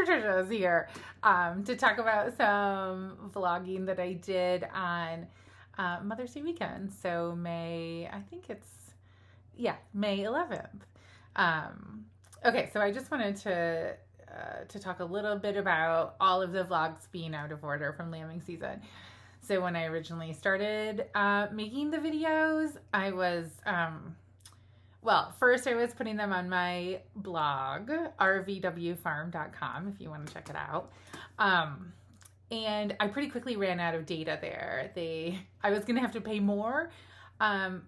Trisha is here to talk about some vlogging that I did on Mother's Day weekend. So May 11th. Okay, so I just wanted to talk a little bit about all of the vlogs being out of order from lambing season. So when I originally started making the videos, I was first I was putting them on my blog, rvwfarm.com, if you want to check it out. And I pretty quickly ran out of data there. I was going to have to pay more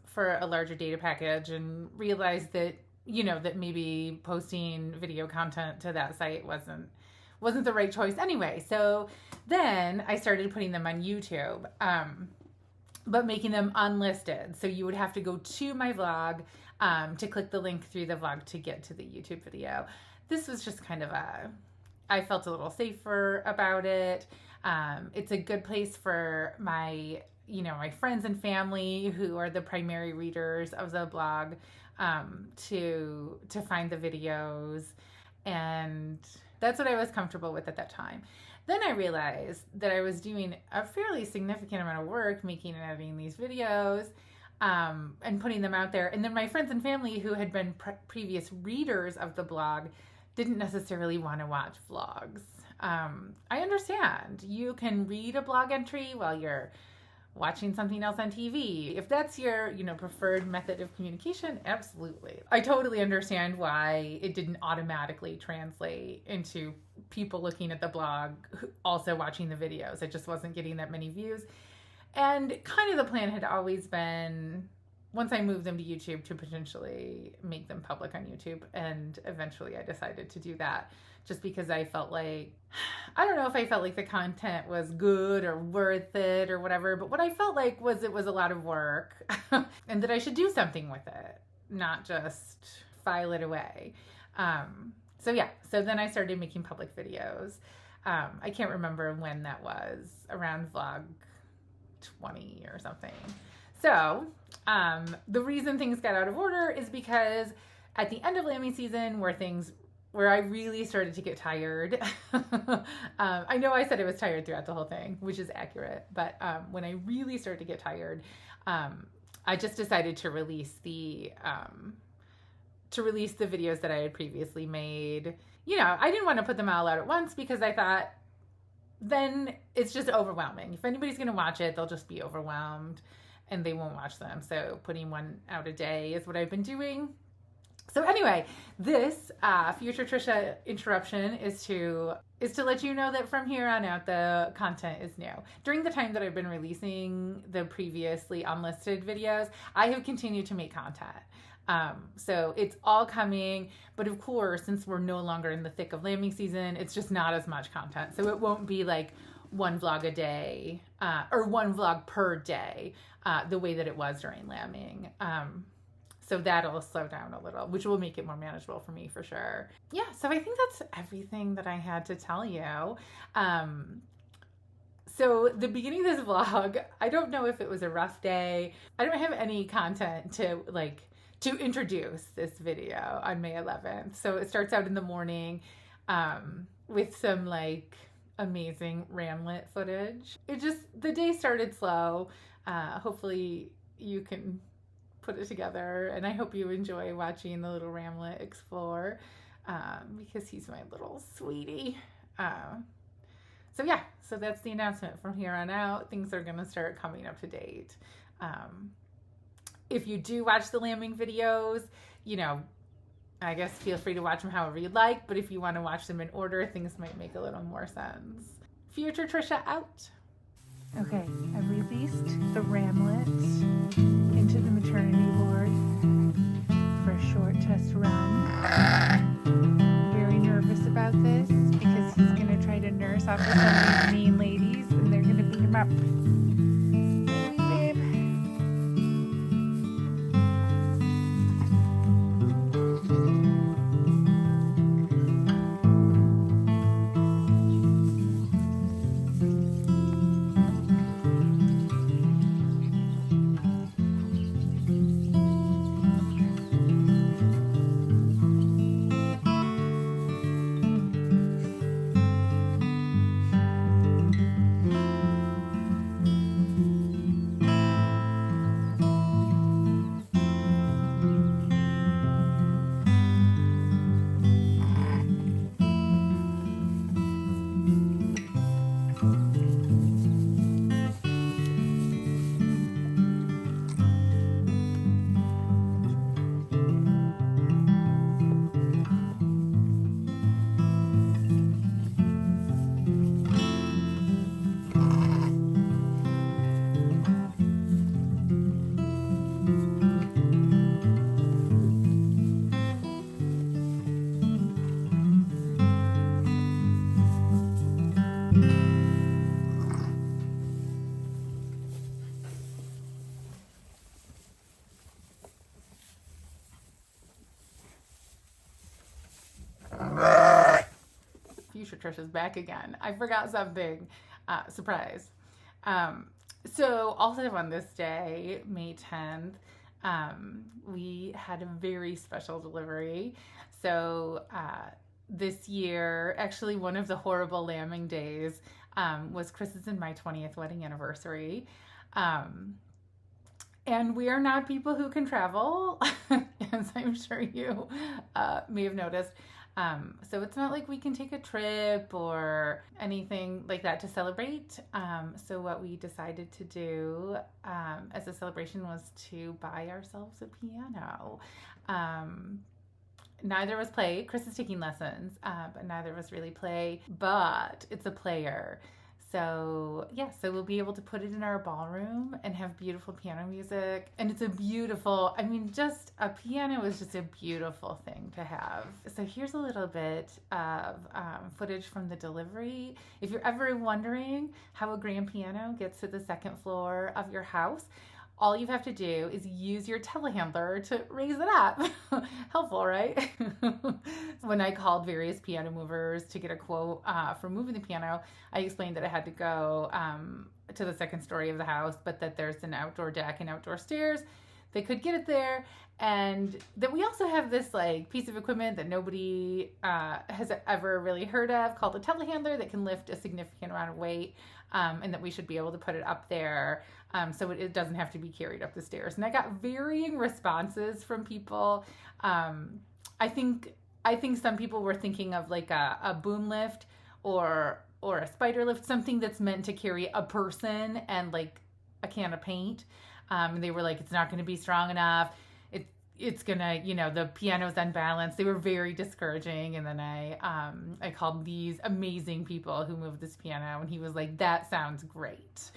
for a larger data package, and realized that, that maybe posting video content to that site wasn't the right choice anyway. So then I started putting them on YouTube, but making them unlisted. So you would have to go to my vlog to click the link through the vlog to get to the YouTube video. This was just kind of I felt a little safer about it. It's a good place for my friends and family who are the primary readers of the blog to find the videos. And that's what I was comfortable with at that time. Then I realized that I was doing a fairly significant amount of work making and editing these videos and putting them out there. And then my friends and family who had been previous readers of the blog didn't necessarily want to watch vlogs. I understand. You can read a blog entry while you're watching something else on TV. If that's your, preferred method of communication, absolutely. I totally understand why it didn't automatically translate into people looking at the blog also watching the videos. It just wasn't getting that many views. And kind of the plan had always been, once I moved them to YouTube, to potentially make them public on YouTube. And eventually I decided to do that just because I felt like, I don't know if I felt like the content was good or worth it or whatever, but what I felt like was it was a lot of work and that I should do something with it, not just file it away. So then I started making public videos. I can't remember when that was, around vlog 20 or something. So the reason things got out of order is because at the end of lambing season where I really started to get tired. I know I said I was tired throughout the whole thing, which is accurate, but when I really started to get tired, I just decided to release the videos that I had previously made. I didn't want to put them all out at once because I thought then it's just overwhelming. If anybody's going to watch it, they'll just be overwhelmed and they won't watch them. So putting one out a day is what I've been doing. So anyway, this Future Trisha interruption is to let you know that from here on out, the content is new. During the time that I've been releasing the previously unlisted videos, I have continued to make content. So it's all coming, but of course, since we're no longer in the thick of lambing season, it's just not as much content. So it won't be like one vlog a day, or one vlog per day, the way that it was during lambing. So that'll slow down a little, which will make it more manageable for me for sure. Yeah, so I think that's everything that I had to tell you. So the beginning of this vlog, I don't know if it was a rough day. I don't have any content to introduce this video on May 11th. So it starts out in the morning with some amazing ramlet footage. The day started slow. Hopefully you can put it together, and I hope you enjoy watching the little ramlet explore because he's my little sweetie. So that's the announcement. From here on out, things are gonna start coming up to date. If you do watch the lambing videos, I guess feel free to watch them however you'd like, but if you want to watch them in order, things might make a little more sense. Future Trisha out. Okay, I released the ramlets into the maternity ward for a short test run. Very nervous about this because he's going to try to nurse off of some of these mean ladies and they're going to beat him up. Hey, babe. Fuchsia Trish is back again. I forgot something. Surprise. So also on this day, May 10th, we had a very special delivery. So this year, actually one of the horrible lambing days was Chris's and my 20th wedding anniversary. And we are not people who can travel, as I'm sure you may have noticed. So it's not like we can take a trip or anything like that to celebrate. So what we decided to do as a celebration was to buy ourselves a piano. Neither of us play. Chris is taking lessons, but neither of us really play. But it's a player. So yeah, so we'll be able to put it in our ballroom and have beautiful piano music. And it's a beautiful, I mean, just a piano is just a beautiful thing to have. So here's a little bit of footage from the delivery. If you're ever wondering how a grand piano gets to the second floor of your house, all you have to do is use your telehandler to raise it up. Helpful, right? When I called various piano movers to get a quote for moving the piano, I explained that I had to go to the second story of the house, but that there's an outdoor deck and outdoor stairs. They could get it there. And that we also have this like piece of equipment that nobody has ever really heard of called a telehandler that can lift a significant amount of weight, and that we should be able to put it up there so it doesn't have to be carried up the stairs. And I got varying responses from people. I think some people were thinking of like a boom lift or a spider lift, something that's meant to carry a person and like a can of paint. And they were like, it's not going to be strong enough. It's gonna, the piano's unbalanced. They were very discouraging. And then I called these amazing people who moved this piano, and he was like, that sounds great.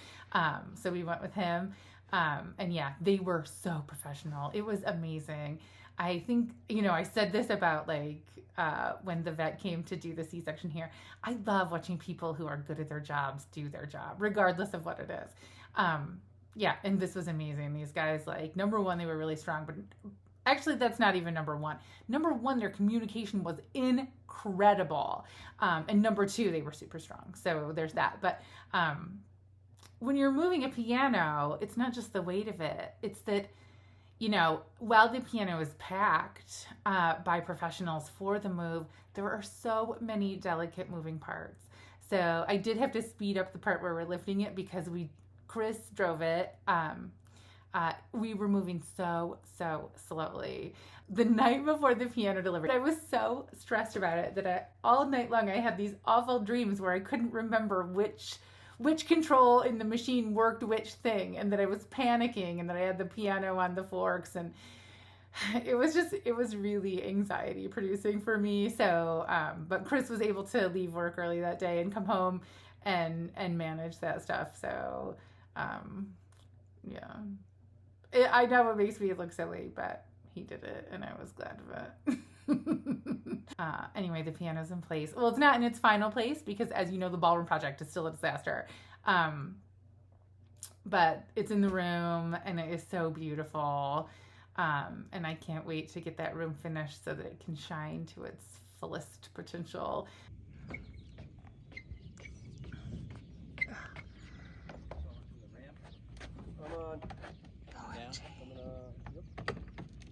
So we went with him. And yeah, they were so professional. It was amazing. I think, I said this about like when the vet came to do the C-section here. I love watching people who are good at their jobs do their job, regardless of what it is. Yeah, and this was amazing. These guys, like, number one, they were really strong, but actually that's not even number one. Number one, their communication was incredible. And number two, they were super strong. So there's that. But when you're moving a piano, it's not just the weight of it. It's that, while the piano is packed by professionals for the move, there are so many delicate moving parts. So I did have to speed up the part where we're lifting it because Chris drove it. We were moving so slowly. The night before the piano delivery, I was so stressed about it that all night long I had these awful dreams where I couldn't remember which control in the machine worked which thing, and that I was panicking, and that I had the piano on the forks, and it was really anxiety producing for me. So, but Chris was able to leave work early that day and come home and manage that stuff. So, yeah, I know it makes me look silly, but he did it, and I was glad of it. Anyway, the piano's in place. Well, it's not in its final place because, as you know, the ballroom project is still a disaster. But it's in the room, and it is so beautiful. And I can't wait to get that room finished so that it can shine to its fullest potential. Come on. Yeah. Coming up. Yep.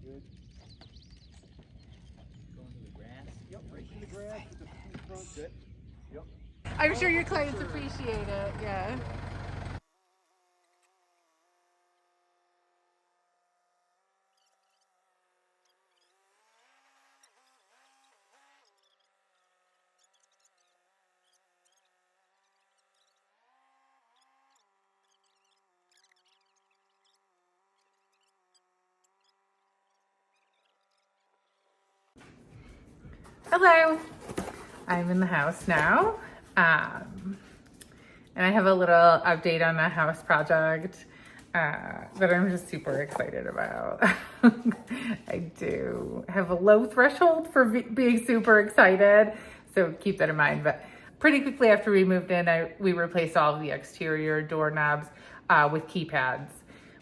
Good. Going to the grass. Yep. Right in the grass with the front. Good. Yep. I'm sure your clients appreciate it. Yeah. Hello, I'm in the house now, and I have a little update on the house project that I'm just super excited about. I do have a low threshold for being super excited, so keep that in mind. But pretty quickly after we moved in, we replaced all of the exterior doorknobs with keypads,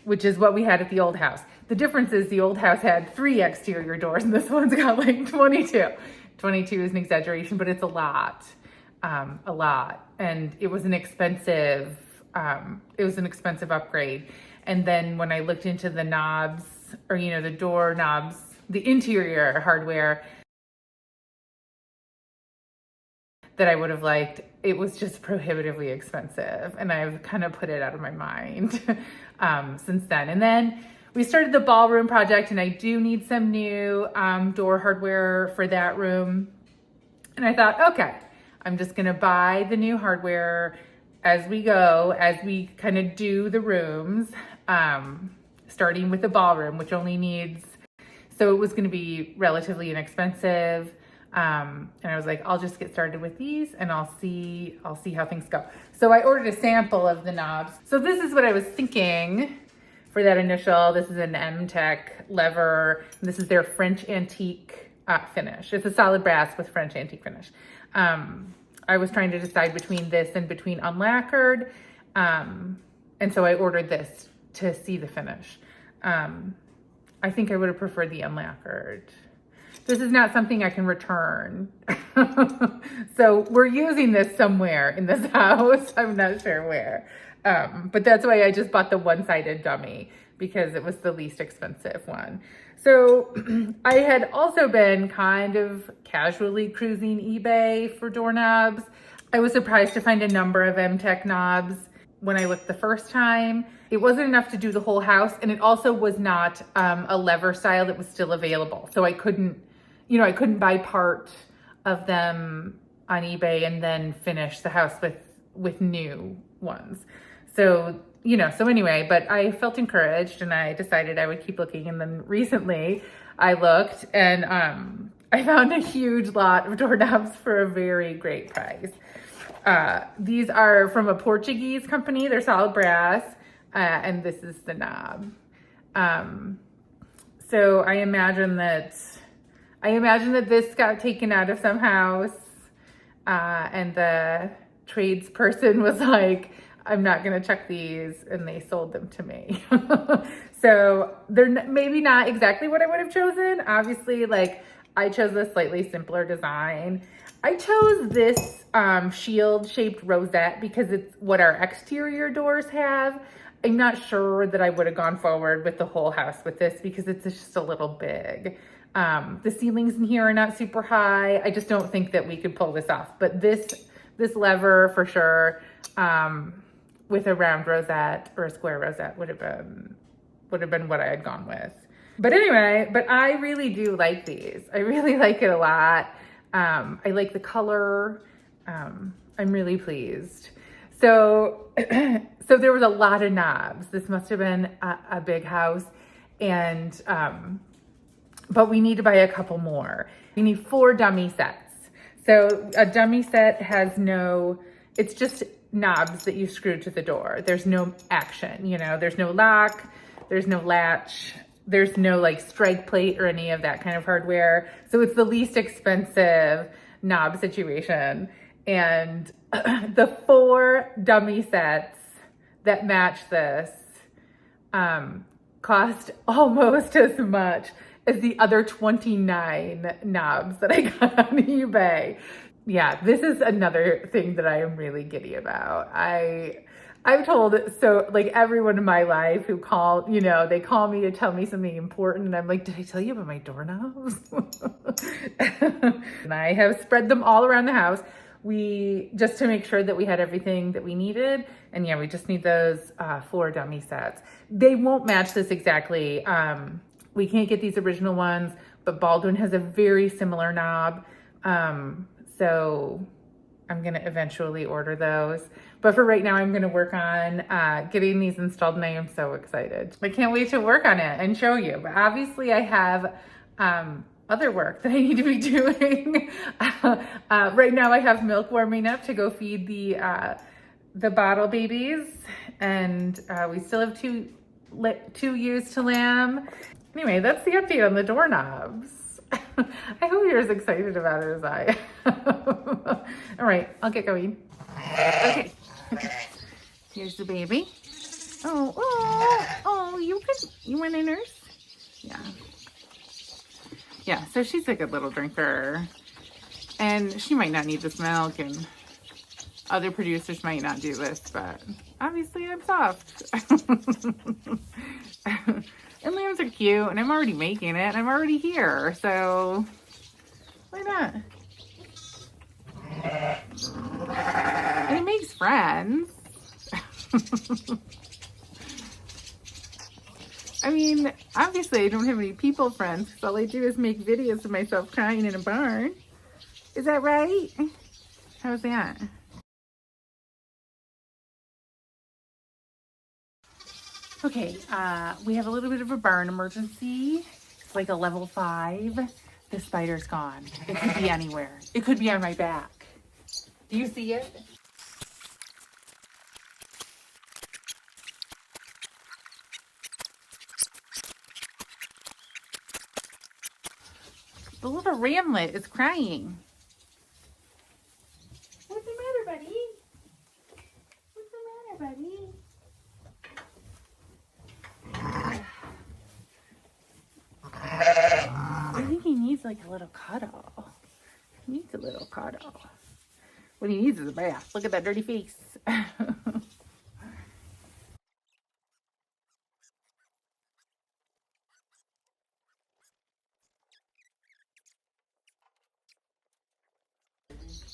which is what we had at the old house. The difference is the old house had 3 exterior doors, and this one's got like 22. 22 is an exaggeration, but it's a lot. a lot, and it was an expensive upgrade. And then when I looked into the knobs, or the door knobs, the interior hardware that I would have liked, it was just prohibitively expensive, and I've kind of put it out of my mind since then. And then we started the ballroom project, and I do need some new door hardware for that room. And I thought, okay, I'm just gonna buy the new hardware as we go, as we kind of do the rooms, starting with the ballroom, which only needs, so it was gonna be relatively inexpensive. And I was like, I'll just get started with these, and I'll see how things go. So I ordered a sample of the knobs. So this is what I was thinking for that initial. This is an M-Tech lever. This is their French antique finish. It's a solid brass with French antique finish. I was trying to decide between this and between unlacquered. And so I ordered this to see the finish. I think I would have preferred the unlacquered. This is not something I can return. So we're using this somewhere in this house. I'm not sure where. But that's why I just bought the one-sided dummy, because it was the least expensive one. So I had also been kind of casually cruising eBay for doorknobs. I was surprised to find a number of M-Tech knobs when I looked the first time. It wasn't enough to do the whole house, and it also was not a lever style that was still available. So I couldn't buy part of them on eBay and then finish the house with new ones. So anyway, but I felt encouraged, and I decided I would keep looking. And then recently I looked, and I found a huge lot of doorknobs for a very great price. These are from a Portuguese company. They're solid brass, and this is the knob. So I imagine that this got taken out of some house, and the tradesperson was like, I'm not going to check these, and they sold them to me. So they're maybe not exactly what I would have chosen. Obviously, like, I chose a slightly simpler design. I chose this shield-shaped rosette because it's what our exterior doors have. I'm not sure that I would have gone forward with the whole house with this because it's just a little big. The ceilings in here are not super high. I just don't think that we could pull this off. But this lever for sure, with a round rosette or a square rosette would have been what I had gone with. But anyway, I really do like these. I really like it a lot. I like the color. I'm really pleased. So there was a lot of knobs. This must have been a big house, and but we need to buy a couple more. We need 4 dummy sets. So a dummy set has it's just knobs that you screw to the door. There's no action, there's no lock, there's no latch, there's no like strike plate or any of that kind of hardware. So it's the least expensive knob situation. And the 4 dummy sets that match this cost almost as much as the other 29 knobs that I got on eBay. Yeah, this is another thing that I am really giddy about. I've told everyone in my life who they call me to tell me something important, and I'm like, did I tell you about my doorknobs? And I have spread them all around the house. Just to make sure that we had everything that we needed. And yeah, we just need those 4 dummy sets. They won't match this exactly. We can't get these original ones, but Baldwin has a very similar knob. So I'm gonna eventually order those. But for right now, I'm gonna work on getting these installed, and I am so excited. I can't wait to work on it and show you. But obviously I have other work that I need to be doing. Right now I have milk warming up to go feed the bottle babies, and we still have two ewes to lamb. Anyway, that's the update on the doorknobs. I hope you're as excited about it as I am. All right, I'll get going. Okay, here's the baby. Oh, you want a nurse? Yeah, so she's a good little drinker, and she might not need this milk, and Other producers might not do this, but obviously I'm soft. And lambs are cute, and I'm already making it, and I'm already here, so why not? And it makes friends. I mean, obviously I don't have any people friends, because all I do is make videos of myself crying in a barn. Is that right? How's that? Okay, we have a little bit of a barn emergency. It's like a level 5. The spider's gone. It could be anywhere. It could be on my back. Do you see it? The little ramlet is crying. What's the matter, buddy? What's the matter, buddy? I think he needs like a little cuddle. He needs a little cuddle. What he needs is a bath. Look at that dirty face.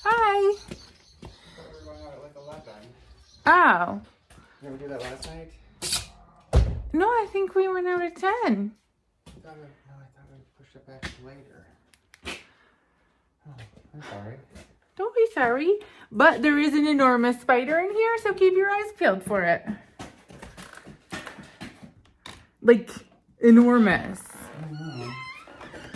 Hi. We're going out at like 11. Oh. Did we do that last night? No, I think we went out at 10. I thought we pushed it back to later. Oh, I'm sorry. Don't be sorry. But there is an enormous spider in here, so keep your eyes peeled for it. Like, enormous.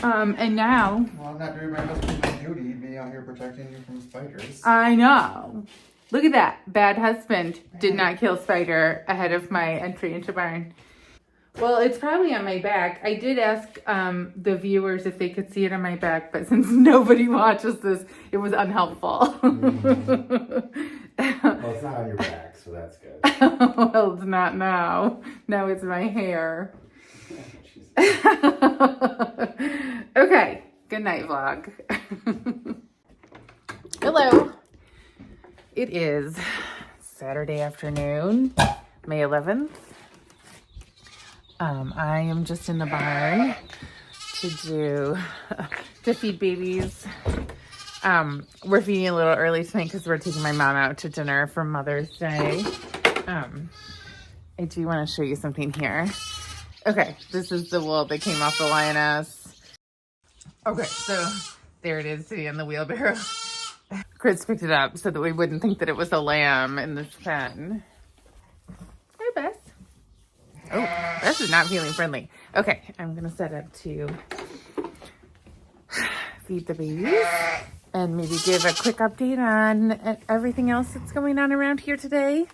And now... Well, I'm not doing my husband's duty, be out here protecting you from spiders. I know. Look at that. Bad husband did not kill spider ahead of my entry into barn. Well, it's probably on my back. I did ask the viewers if they could see it on my back, but since nobody watches this, it was unhelpful. Well, it's not on your back, so that's good. Well, it's not now. Now it's my hair. Okay. Good night, vlog. Hello. It is Saturday afternoon, May 11th. I am just in the barn to feed babies. We're feeding a little early tonight because we're taking my mom out to dinner for Mother's Day. I do want to show you something here. Okay, this is the wool that came off the lioness. Okay, so there it is sitting in the wheelbarrow. Chris picked it up so that we wouldn't think that it was a lamb in this pen. Hi, Bess. Oh, Bess is not feeling friendly. Okay, I'm going to set up to feed the babies and maybe give a quick update on everything else that's going on around here today.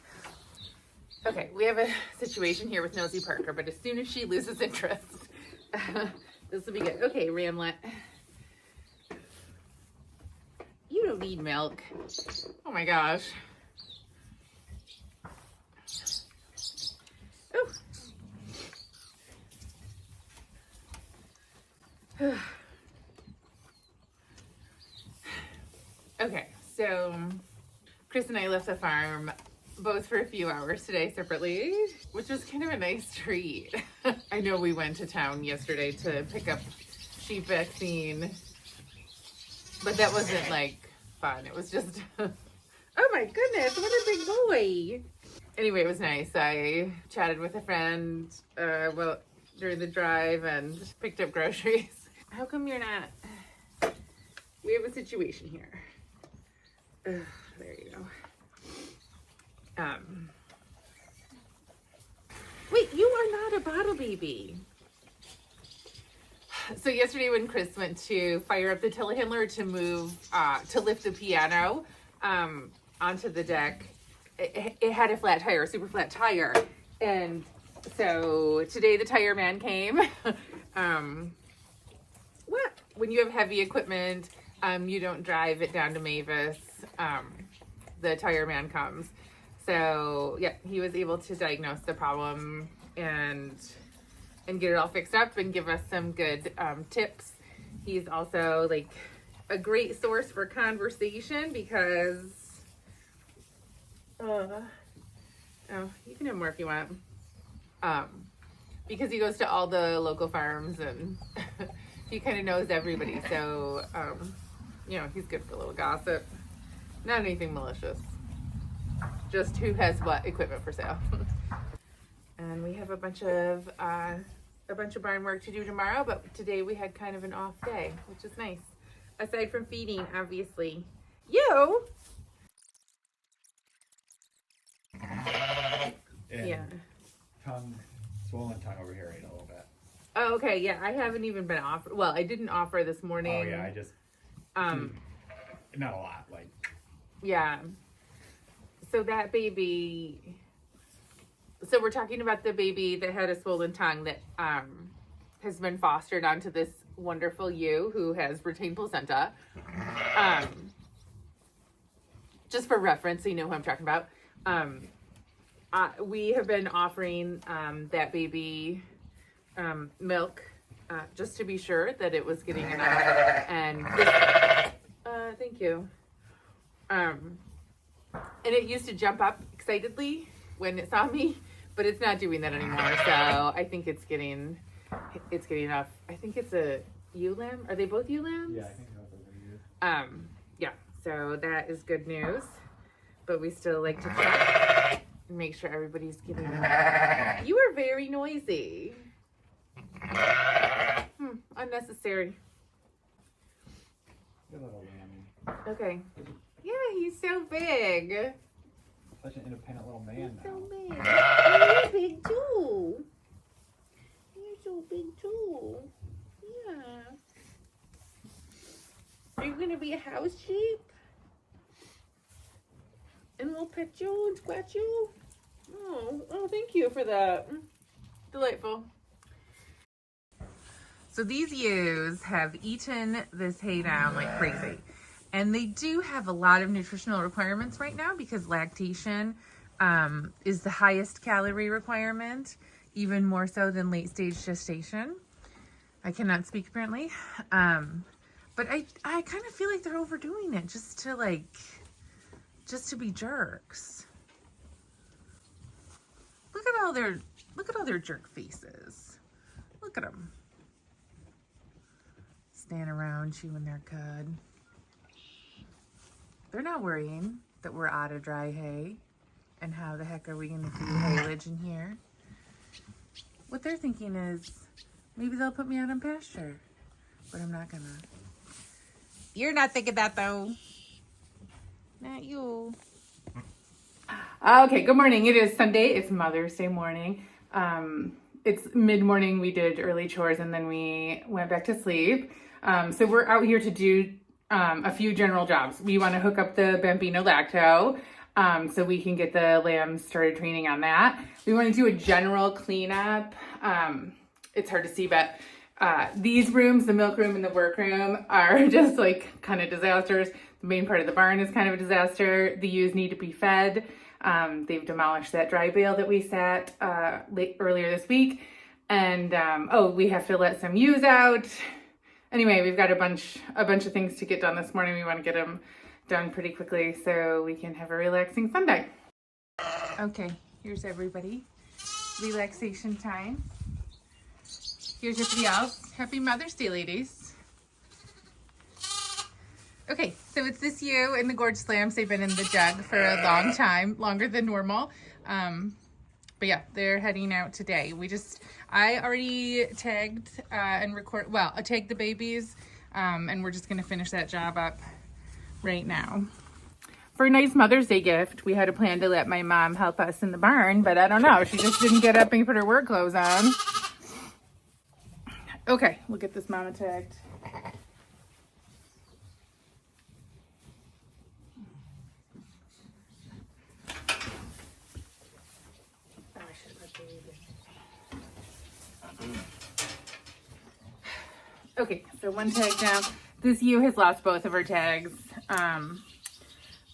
Okay, we have a situation here with Nosy Parker, but as soon as she loses interest, this will be good. Okay, Ramlet. You don't need milk. Oh my gosh. Oh. Okay, so Chris and I left the farm both for a few hours today separately, which was kind of a nice treat. I know we went to town yesterday to pick up sheep vaccine, but that wasn't like fun. It was just, oh my goodness, what a big boy. Anyway, it was nice. I chatted with a friend during the drive and picked up groceries. How come you're not? We have a situation here. There you go. Wait, you are not a bottle baby. So yesterday when Chris went to fire up the telehandler to move, to lift the piano onto the deck, it had a flat tire, a super flat tire. And so today the tire man came. What? When you have heavy equipment, you don't drive it down to Mavis. The tire man comes. So yeah, he was able to diagnose the problem and get it all fixed up and give us some good tips. He's also like a great source for conversation because Oh, you can have more if you want. Because he goes to all the local farms and he kind of knows everybody. So, he's good for a little gossip. Not anything malicious. Just who has what equipment for sale. And we have a bunch of barn work to do tomorrow, but today we had kind of an off day, which is nice. Aside from feeding, obviously. You? And swollen tongue over here ate a little bit. Oh, okay. Yeah, I haven't even been offered. Well, I didn't offer this morning. Oh yeah, I just not a lot, like. Yeah. So that baby. So we're talking about the baby that had a swollen tongue that has been fostered onto this wonderful ewe who has retained placenta. Just for reference, so you know who I'm talking about. We have been offering that baby milk just to be sure that it was getting enough. And thank you. And it used to jump up excitedly when it saw me, but it's not doing that anymore. So I think it's getting enough. I think it's a ewe lamb. Are they both ewe lambs? Yeah, I think both are ewe. Yeah. So that is good news. But we still like to check and make sure everybody's getting enough. You are very noisy. Unnecessary. Good little lamb. Okay. Yeah, he's so big. Such an independent little man He's now. so big. You're big too. You're so big too. Yeah. Are you gonna be a house sheep? And we'll pet you and scratch you? Oh, thank you for that. Delightful. So these ewes have eaten this hay down like crazy. And they do have a lot of nutritional requirements right now because lactation is the highest calorie requirement, even more so than late stage gestation. I cannot speak apparently. But I kind of feel like they're overdoing it just to be jerks. Look at all their jerk faces. Look at them. Standing around chewing their cud. They're not worrying that we're out of dry hay and how the heck are we going to do haylage in here. What they're thinking is maybe they'll put me out on pasture, but I'm not gonna. You're not thinking that though. Not you. Okay, good morning. It is Sunday. It's Mother's Day morning. It's mid-morning. We did early chores and then we went back to sleep. So we're out here to do a few general jobs. We want to hook up the Bambino Lacto so we can get the lambs started training on that. We want to do a general cleanup. It's hard to see, but these rooms, the milk room and the workroom, are just like kind of disasters. The main part of the barn is kind of a disaster. The ewes need to be fed. They've demolished that dry bale that we sat earlier this week. And we have to let some ewes out. Anyway, we've got a bunch of things to get done this morning. We want to get them done pretty quickly so we can have a relaxing Sunday. Okay, here's everybody. Relaxation time. Here's everybody else. Happy Mother's Day, ladies. Okay, so it's this ewe and the gorgeous lambs. They've been in the jug for a long time, longer than normal. But yeah, they're heading out today. I already tagged and I tagged the babies, and we're just gonna finish that job up right now. For a nice Mother's Day gift, we had a plan to let my mom help us in the barn, but I don't know. She just didn't get up and put her work clothes on. Okay, we'll get this mama tagged. Okay, so one tag down. This ewe has lost both of her tags,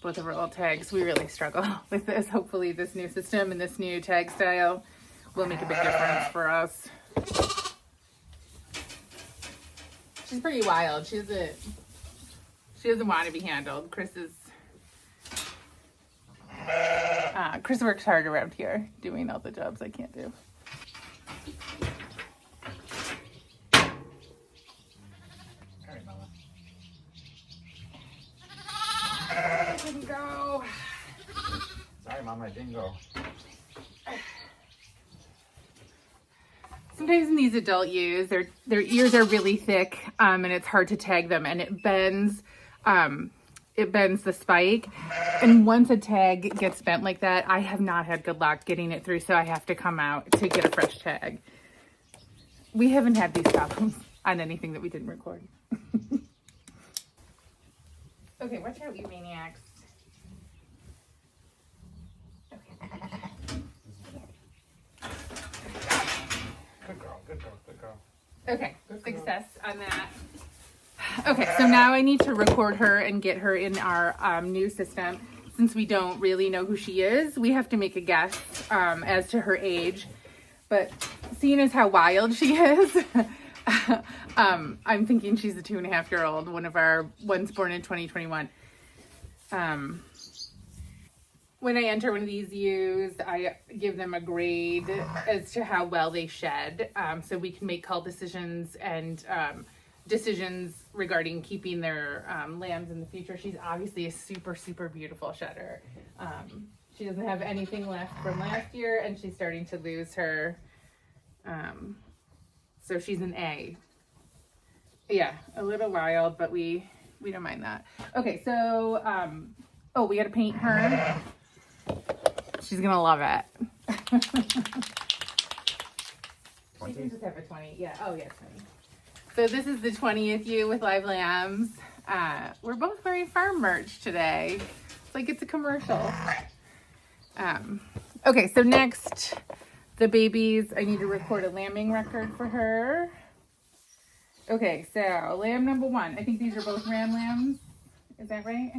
both of her old tags. We really struggle with this. Hopefully this new system and this new tag style will make a big difference for us. She's pretty wild. She doesn't want to be handled. Chris is Chris works hard around here doing all the jobs I can't do. All right, Mama. I didn't go. Sorry, Mama, I didn't go. Sometimes in these adult ewes, their ears are really thick, and it's hard to tag them, and it bends the spike. And once a tag gets bent like that, I have not had good luck getting it through, so I have to come out to get a fresh tag. We haven't had these problems on anything that we didn't record. Okay, watch out, you maniacs. Good girl, good girl, good girl. Okay, success on that. Okay, so now I need to record her and get her in our new system. Since we don't really know who she is, we have to make a guess as to her age. But seeing as how wild she is, I'm thinking she's a 2.5-year-old, one of our ones born in 2021. When I enter one of these ewes, I give them a grade as to how well they shed, so we can make call decisions and decisions regarding keeping their lambs in the future. She's obviously a super, super beautiful shedder. She doesn't have anything left from last year, and she's starting to lose her. So she's an A. Yeah, a little wild, but we don't mind that. Okay, so, oh, we got to paint her. She's going to love it. She can just have a 20. Yeah, oh yeah, 20. So this is the 20th ewe with live lambs. We're both wearing farm merch today. It's like it's a commercial. Okay, so next, the babies. I need to record a lambing record for her. Okay, so lamb number 1. I think these are both ram lambs. Is that right?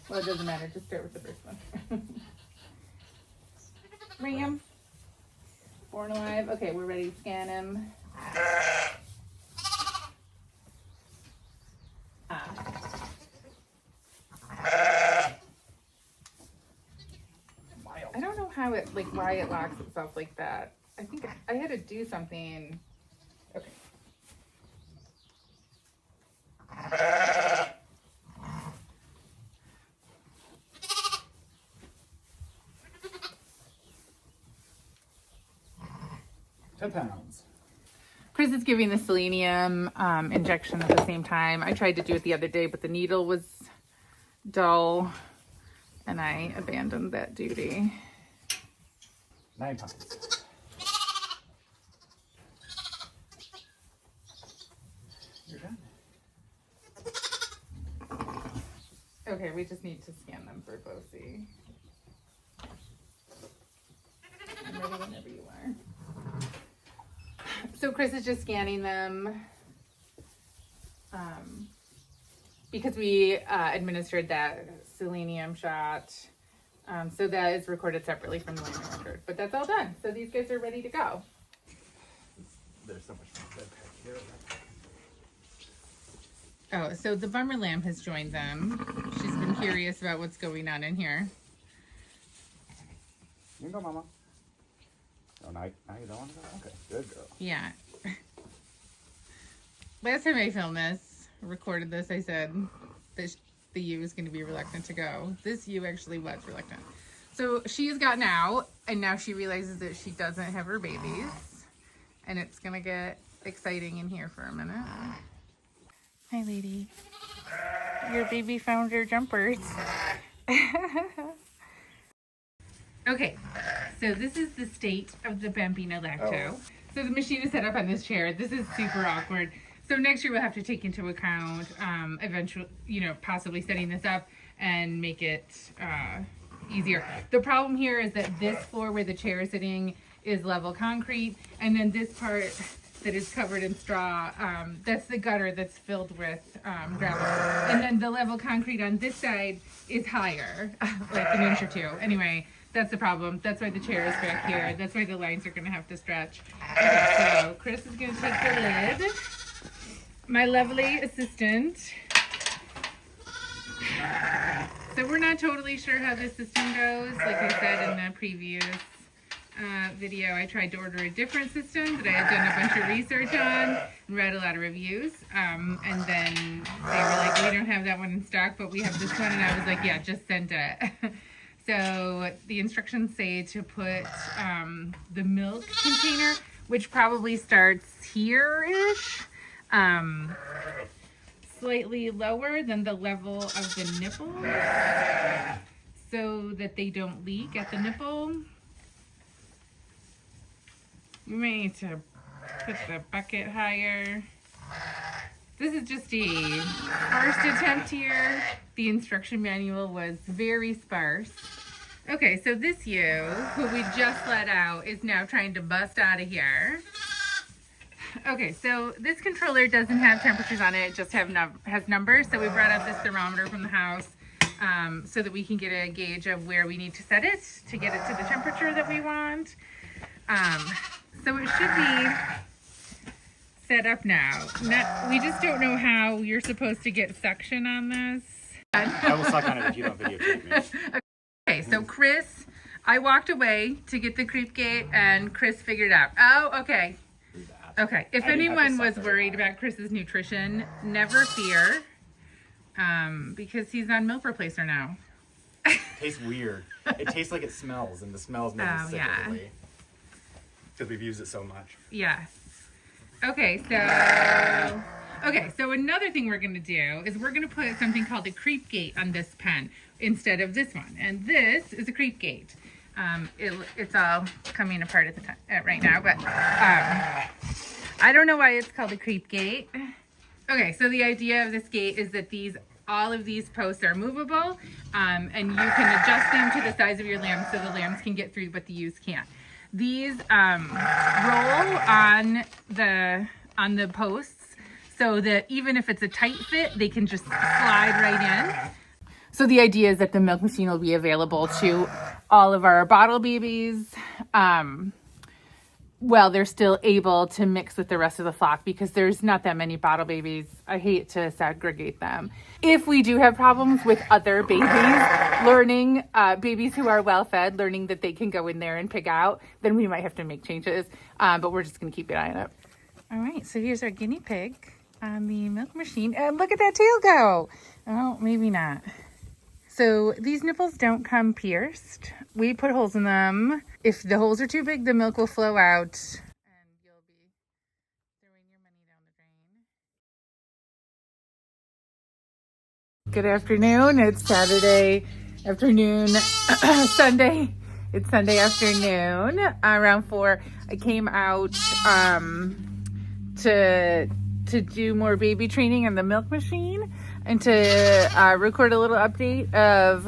Well, it doesn't matter. Just start with the first one. Ram. Born alive. Okay, we're ready to scan him. I don't know how it, like, why it locks itself like that. I think I had to do something. Okay. £10. Chris is giving the selenium injection at the same time. I tried to do it the other day, but the needle was dull, and I abandoned that duty. £9. You're done. Okay, we just need to scan them for Bosie. I'm ready whenever you are. So Chris is just scanning them because we administered that selenium shot. So that is recorded separately from the lambing record. But that's all done. So these guys are ready to go. There's so much more back here. Oh, so the bummer lamb has joined them. She's been curious about what's going on in here. You can go, Mama. Oh, now you don't want to go? Okay, good girl. Yeah. Last time I filmed this, recorded this, I said that the ewe is going to be reluctant to go. This ewe actually was reluctant. So she has gotten out, and now she realizes that she doesn't have her babies. And it's going to get exciting in here for a minute. Hi, lady. Your baby found your jumpers. Okay, so this is the state of the Bambino Lacto. Oh. So the machine is set up on this chair. This is super awkward. So next year we'll have to take into account eventually, possibly setting this up and make it easier. The problem here is that this floor where the chair is sitting is level concrete, and then this part that is covered in straw, that's the gutter that's filled with gravel. And then the level concrete on this side is higher, like an inch or two. Anyway, that's the problem. That's why the chair is back here. That's why the lines are going to have to stretch. Okay, so Chris is going to take the lid. My lovely assistant So we're not totally sure how this system goes. Like I said in the previous video, I tried to order a different system that I had done a bunch of research on and read a lot of reviews. And then they were like, we don't have that one in stock, but we have this one. And I was like, yeah, just send it. So the instructions say to put the milk container, which probably starts here-ish, slightly lower than the level of the nipple so that they don't leak at the nipple. You may need to put the bucket higher. This is just a first attempt here. The instruction manual was very sparse. Okay, so this ewe, who we just let out, is now trying to bust out of here. Okay, so this controller doesn't have temperatures on it, it just has numbers. So we brought up this thermometer from the house so that we can get a gauge of where we need to set it to get it to the temperature that we want. So it should be set up now. We just don't know how you're supposed to get suction on this. I will suck on it if you don't videotape me. Okay, so Chris, I walked away to get the creep gate and Chris figured it out. Oh, okay. Okay, if anyone was worried about Chris's nutrition, never fear, because he's on milk replacer now. It tastes weird. It tastes like it smells, and the smells make me sick lately. Because we've used it so much. Yeah. Okay, so another thing we're going to do is we're going to put something called a creep gate on this pen instead of this one. And this is a creep gate. It's all coming apart at the time, right now, but I don't know why it's called a creep gate. Okay, so the idea of this gate is that all of these posts are movable, and you can adjust them to the size of your lambs so the lambs can get through, but the ewes can't. These roll on the posts so that even if it's a tight fit, they can just slide right in. So the idea is that the milk machine will be available to all of our bottle babies while they're still able to mix with the rest of the flock, because there's not that many bottle babies. I hate to segregate them. If we do have problems with other babies learning, babies who are well fed, learning that they can go in there and pick out, then we might have to make changes. But we're just going to keep an eye on it. All right, so here's our guinea pig on the milk machine. And look at that tail go. Oh, maybe not. So these nipples don't come pierced. We put holes in them. If the holes are too big, the milk will flow out and you'll be throwing your money down the drain. Good afternoon. It's Saturday afternoon, Sunday. It's Sunday afternoon around 4. I came out to do more baby training on the milk machine and to record a little update of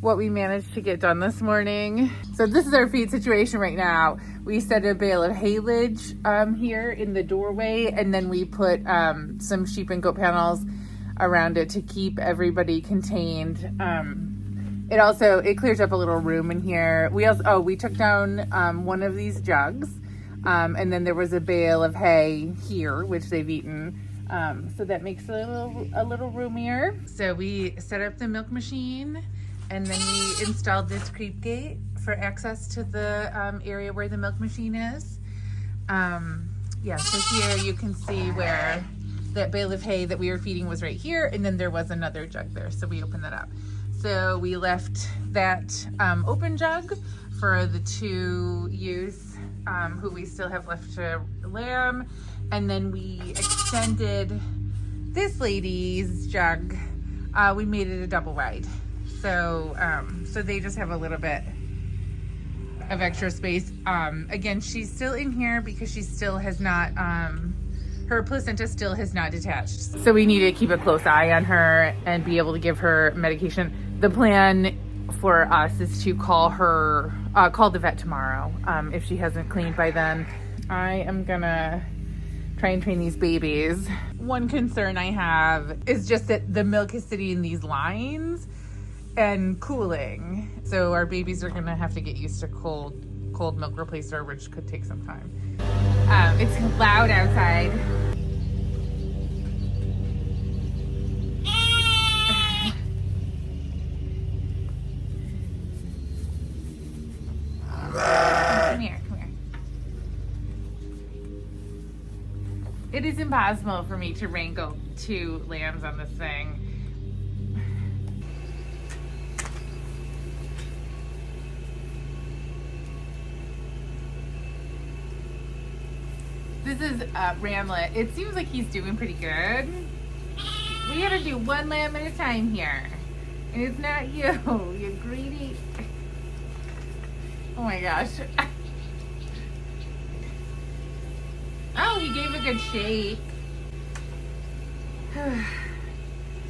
what we managed to get done this morning. So this is our feed situation right now. We set a bale of haylage here in the doorway, and then we put some sheep and goat panels around it to keep everybody contained. It clears up a little room in here. We took down one of these jugs, and then there was a bale of hay here, which they've eaten. So that makes it a little roomier. So we set up the milk machine, and then we installed this creep gate for access to the area where the milk machine is. So here you can see where that bale of hay that we were feeding was right here, and then there was another jug there, so we opened that up. So we left that open jug for the 2 ewes who we still have left to lamb. And then we extended this lady's jug. We made it a double wide. So they just have a little bit of extra space. Again, she's still in here because she still has not, her placenta still has not detached. So we need to keep a close eye on her and be able to give her medication. The plan for us is to call the vet tomorrow if she hasn't cleaned by then. I am gonna try and train these babies. One concern I have is just that the milk is sitting in these lines and cooling. So our babies are gonna have to get used to cold milk replacer, which could take some time. It's loud outside. it is impossible for me to wrangle 2 lambs on this thing. This is Ramlet. It seems like he's doing pretty good. We gotta do 1 lamb at a time here. And it's not you, you greedy. Oh my gosh. Oh, he gave a good shake.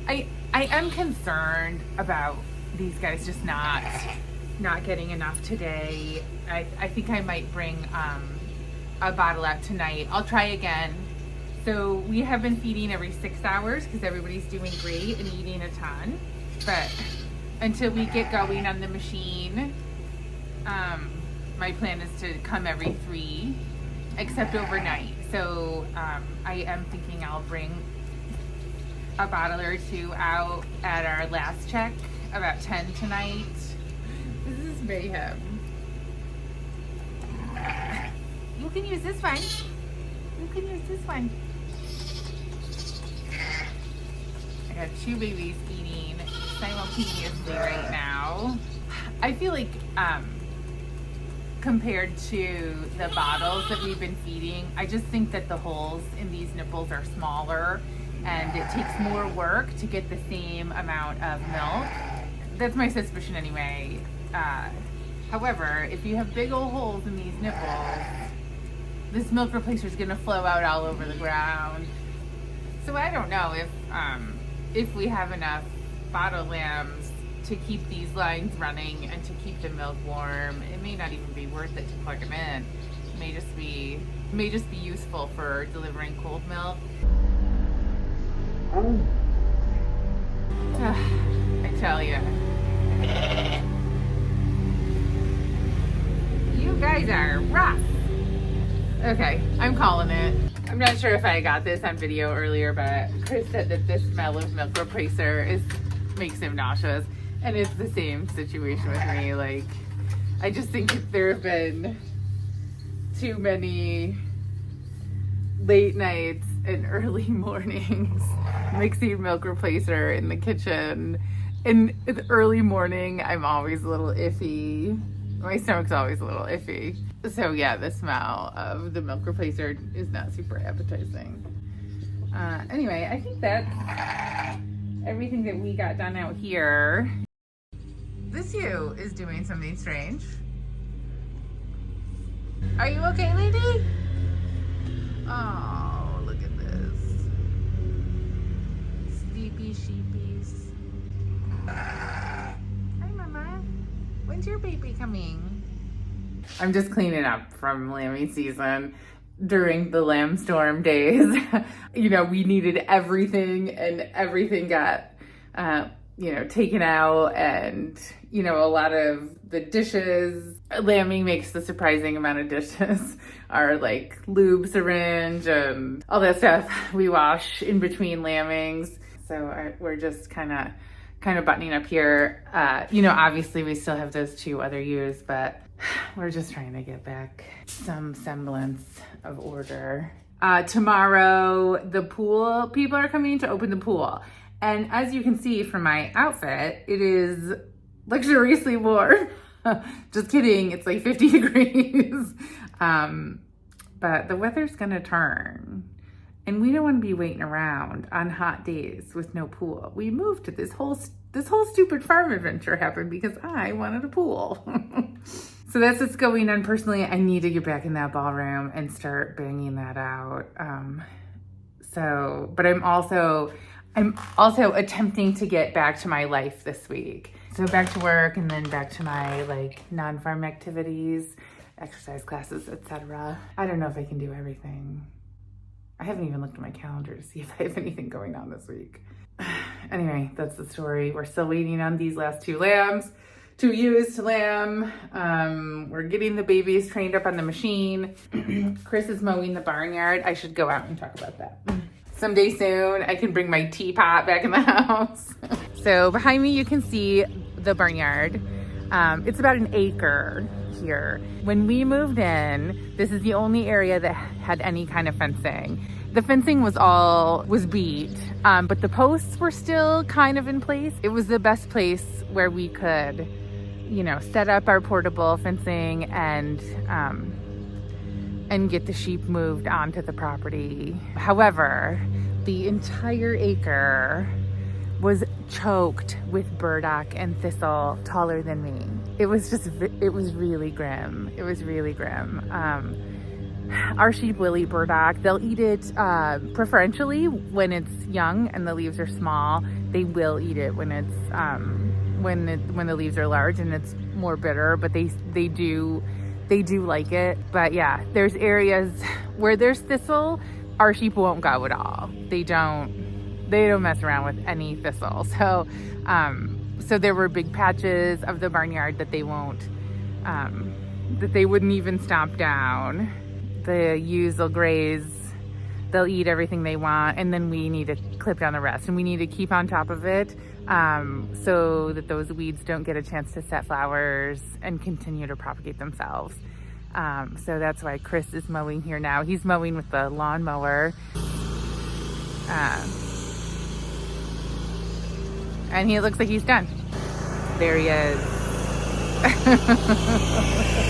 I am concerned about these guys just not getting enough today. I think I might bring a bottle out tonight. I'll try again. So we have been feeding every 6 hours because everybody's doing great and eating a ton. But until we get going on the machine, my plan is to come every 3, except overnight. So I am thinking I'll bring a bottle or 2 out at our last check, about 10 tonight. This is mayhem. You can use this one. You can use this one. I got 2 babies eating simultaneously right now. I feel like compared to the bottles that we've been feeding, I just think that the holes in these nipples are smaller and it takes more work to get the same amount of milk. That's my suspicion anyway. However, if you have big old holes in these nipples, this milk replacer is gonna flow out all over the ground. So I don't know if we have enough bottle lambs to keep these lines running and to keep the milk warm. It may not even be worth it to plug them in. It may just be useful for delivering cold milk. I tell you, you guys are rough. Okay, I'm calling it. I'm not sure if I got this on video earlier, but Chris said that the smell of milk replacer makes him nauseous. And it's the same situation with me. Like, I just think there have been too many late nights and early mornings mixing milk replacer in the kitchen. In the early morning, I'm always a little iffy. My stomach's always a little iffy. So yeah, the smell of the milk replacer is not super appetizing. Anyway, I think that's everything that we got done out here. This ewe is doing something strange. Are you okay, lady? Oh, look at this. Sleepy sheepies. Hi, Mama. When's your baby coming? I'm just cleaning up from lambing season. During the lamb storm days, you know, we needed everything and everything got, taken out, and, you know, a lot of the dishes, lambing makes the surprising amount of dishes are like lube syringe and all that stuff we wash in between lambings. So we're just kind of buttoning up here. Obviously we still have those 2 other ewes, but we're just trying to get back some semblance of order. Tomorrow, the pool people are coming to open the pool. And as you can see from my outfit, it is luxuriously warm. Just kidding, it's like 50 degrees. But the weather's gonna turn. And we don't wanna be waiting around on hot days with no pool. We moved to this whole stupid farm adventure happened because I wanted a pool. So that's what's going on. Personally, I need to get back in that ballroom and start banging that out. But I'm also attempting to get back to my life this week. So back to work and then back to my non-farm activities, exercise classes, etc. I don't know if I can do everything. I haven't even looked at my calendar to see if I have anything going on this week. Anyway, that's the story. We're still waiting on these last 2 lambs. 2 ewes to lamb. We're getting the babies trained up on the machine. Chris is mowing the barnyard. I should go out and talk about that. Someday soon, I can bring my teapot back in the house. So behind me, you can see the barnyard. It's about an acre here. When we moved in, this is the only area that had any kind of fencing. The fencing was beat, but the posts were still kind of in place. It was the best place where we could, set up our portable fencing and get the sheep moved onto the property. However, the entire acre was choked with burdock and thistle taller than me. It was really grim. It was really grim. Our sheep will eat burdock. They'll eat it preferentially when it's young and the leaves are small. They will eat it when it's when the leaves are large and it's more bitter, but they do like it. But yeah, there's areas where there's thistle, our sheep won't go at all. They don't mess around with any thistle. So there were big patches of the barnyard that they wouldn't even stomp down. The ewes will graze, they'll eat everything they want, and then we need to clip down the rest, and we need to keep on top of it so that those weeds don't get a chance to set flowers and continue to propagate themselves. So that's why Chris is mowing here now. He's mowing with the lawnmower. And he looks like he's done. There he is.